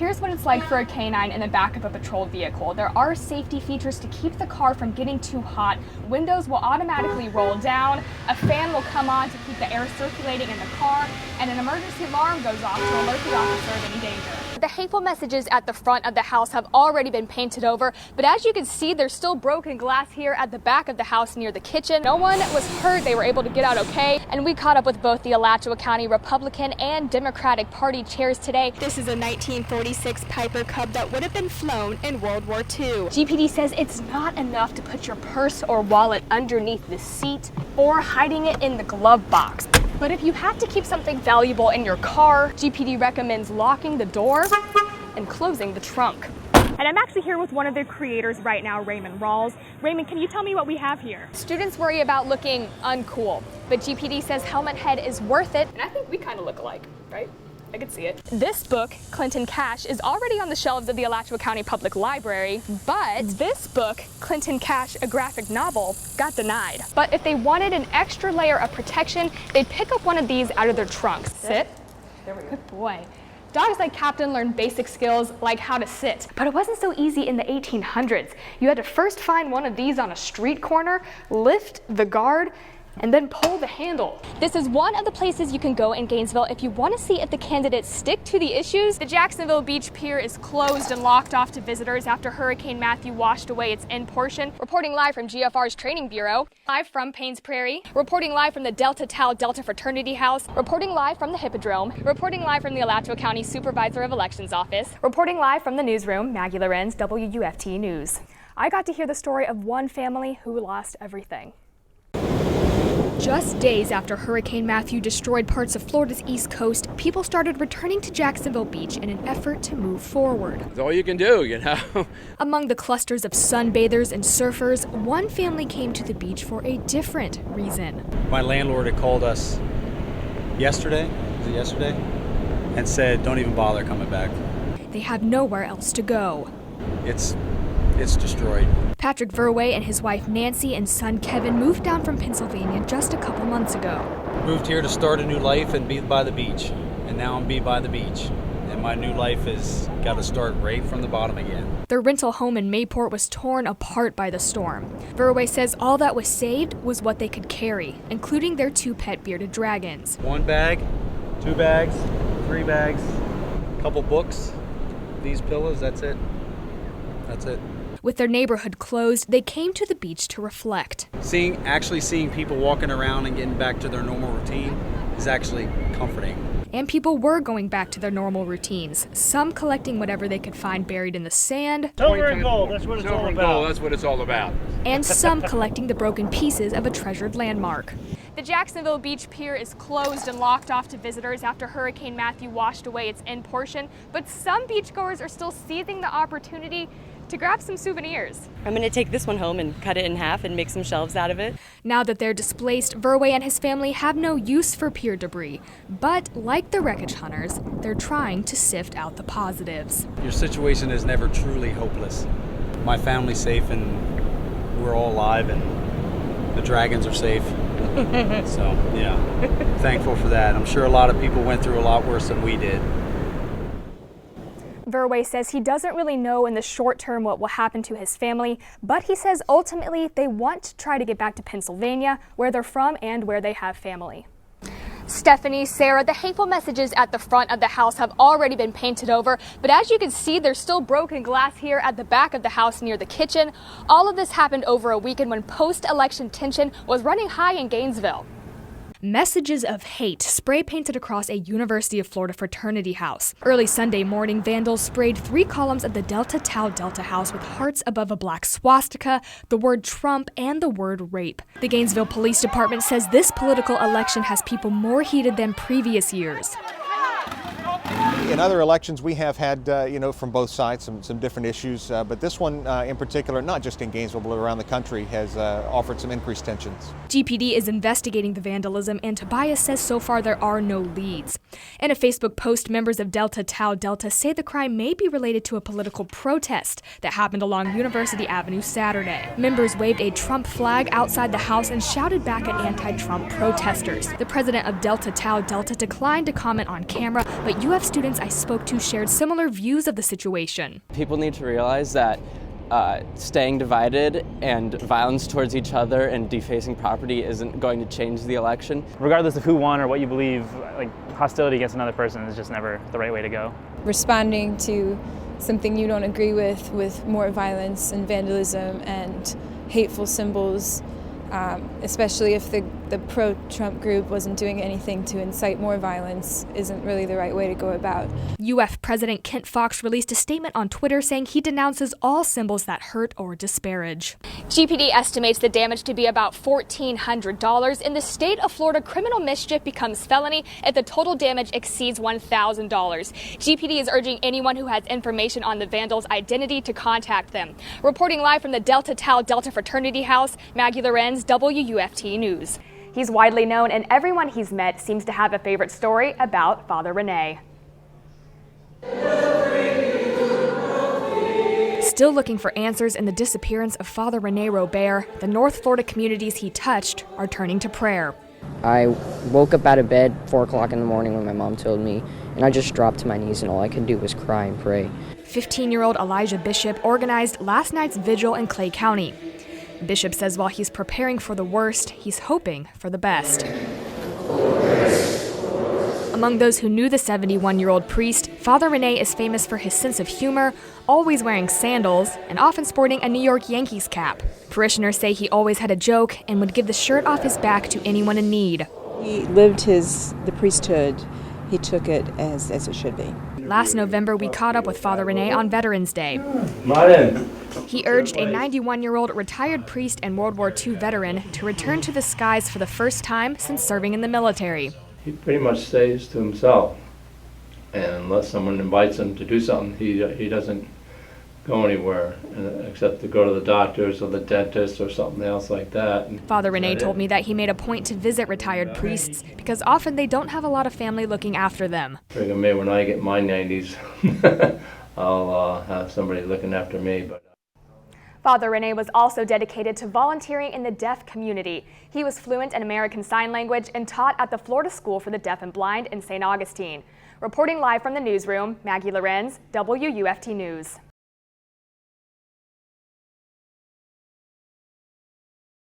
Here's what it's like for a canine in the back of a patrol vehicle. There are safety features to keep the car from getting too hot. Windows will automatically roll down, a fan will come on to keep the air circulating in the car, and an emergency alarm goes off to alert the officer of any danger. The hateful messages at the front of the house have already been painted over, but as you can see, there's still broken glass here at the back of the house near the kitchen. No one was hurt. They were able to get out okay, and we caught up with both the Alachua County Republican and Democratic Party chairs today. This is a 1946 Piper Cub that would have been flown in World War II. GPD says it's not enough to put your purse or wallet underneath the seat or hiding it in the glove box. But if you have to keep something valuable in your car, GPD recommends locking the door and closing the trunk. And I'm actually here with one of the creators right now, Raymond Rawls. Raymond, can you tell me what we have here? Students worry about looking uncool, but GPD says helmet head is worth it. And I think we kind of look alike, right? I could see it. This book, Clinton Cash, is already on the shelves of the Alachua County Public Library, but this book, Clinton Cash, a graphic novel, got denied. But if they wanted an extra layer of protection, they'd pick up one of these out of their trunks. Sit. There we go. Good boy. Dogs like Captain learned basic skills like how to sit, but it wasn't so easy in the 1800s. You had to first find one of these on a street corner, lift the guard, and then pull the handle. This is one of the places you can go in Gainesville if you want to see if the candidates stick to the issues. The Jacksonville Beach Pier is closed and locked off to visitors after Hurricane Matthew washed away its end portion. Reporting live from GFR's Training Bureau, live from Paynes Prairie, reporting live from the Delta Tau Delta Fraternity House, reporting live from the Hippodrome, reporting live from the Alachua County Supervisor of Elections Office, reporting live from the newsroom, Maggie Lorenz, WUFT News. I got to hear the story of one family who lost everything. Just days after Hurricane Matthew destroyed parts of Florida's East Coast, people started returning to Jacksonville Beach in an effort to move forward. That's all you can do, you know. Among the clusters of sunbathers and surfers, one family came to the beach for a different reason. My landlord had called us yesterday, and said, don't even bother coming back. They have nowhere else to go. It's destroyed. Patrick Verway and his wife Nancy and son Kevin moved down from Pennsylvania just a couple months ago. Moved here to start a new life and be by the beach. And now I'm by the beach. And my new life has got to start right from the bottom again. Their rental home in Mayport was torn apart by the storm. Verway says all that was saved was what they could carry, including their 2 pet bearded dragons. 1 bag, 2 bags, 3 bags, a couple books, these pillows, that's it. That's it. With their neighborhood closed, they came to the beach to reflect. Actually seeing people walking around and getting back to their normal routine is actually comforting. And people were going back to their normal routines, some collecting whatever they could find buried in the sand. Silver and gold, that's what it's all about. That's what it's all about. And some collecting the broken pieces of a treasured landmark. The Jacksonville Beach Pier is closed and locked off to visitors after Hurricane Matthew washed away its end portion, but some beachgoers are still seizing the opportunity to grab some souvenirs. I'm going to take this one home and cut it in half and make some shelves out of it. Now that they're displaced, Verway and his family have no use for pier debris. But like the wreckage hunters, they're trying to sift out the positives. Your situation is never truly hopeless. My family's safe and we're all alive and the dragons are safe. So, yeah, thankful for that. I'm sure a lot of people went through a lot worse than we did. Verway says he doesn't really know in the short term what will happen to his family, but he says ultimately they want to try to get back to Pennsylvania, where they're from and where they have family. Stephanie, Sarah, the hateful messages at the front of the house have already been painted over, but as you can see, there's still broken glass here at the back of the house near the kitchen. All of this happened over a weekend when post-election tension was running high in Gainesville. Messages of hate spray painted across a University of Florida fraternity house. Early Sunday morning, vandals sprayed 3 columns of the Delta Tau Delta house with hearts above a black swastika, the word Trump, and the word rape. The Gainesville Police Department says this political election has people more heated than previous years. In other elections, we have had, from both sides, some different issues, but this one in particular, not just in Gainesville, but around the country, has offered some increased tensions. GPD is investigating the vandalism, and Tobias says so far there are no leads. In a Facebook post, members of Delta Tau Delta say the crime may be related to a political protest that happened along University Avenue Saturday. Members waved a Trump flag outside the house and shouted back at anti-Trump protesters. The president of Delta Tau Delta declined to comment on camera, but UF students I spoke to shared similar views of the situation. People need to realize that staying divided and violence towards each other and defacing property isn't going to change the election. Regardless of who won or what you believe, like hostility against another person is just never the right way to go. Responding to something you don't agree with more violence and vandalism and hateful symbols, especially if the pro-Trump group wasn't doing anything to incite more violence, isn't really the right way to go about. UF President Kent Fox released a statement on Twitter saying he denounces all symbols that hurt or disparage. GPD estimates the damage to be about $1,400. In the state of Florida, criminal mischief becomes felony if the total damage exceeds $1,000. GPD is urging anyone who has information on the vandal's identity to contact them. Reporting live from the Delta Tau Delta Fraternity House, Maggie Lorenz, WUFT News. He's widely known, and everyone he's met seems to have a favorite story about Father Rene. Still looking for answers in the disappearance of Father Rene Robert, the North Florida communities he touched are turning to prayer. I woke up out of bed 4 o'clock in the morning when my mom told me, and I just dropped to my knees, and all I could do was cry and pray. 15-year-old Elijah Bishop organized last night's vigil in Clay County. Bishop says while he's preparing for the worst, he's hoping for the best. Among those who knew the 71-year-old priest, Father Rene is famous for his sense of humor, always wearing sandals, and often sporting a New York Yankees cap. Parishioners say he always had a joke and would give the shirt off his back to anyone in need. He lived the priesthood. He took it as it should be. Last November, we caught up with Father Rene on Veterans Day. He urged a 91-year-old retired priest and World War II veteran to return to the skies for the first time since serving in the military. He pretty much stays to himself, and unless someone invites him to do something, he doesn't go anywhere except to go to the doctors or the dentist or something else like that. Father Rene told me that he made a point to visit retired priests because often they don't have a lot of family looking after them. Figure maybe when I get my 90s, I'll have somebody looking after me. But Father Rene was also dedicated to volunteering in the deaf community. He was fluent in American Sign Language and taught at the Florida School for the Deaf and Blind in St. Augustine. Reporting live from the newsroom, Maggie Lorenz, WUFT News.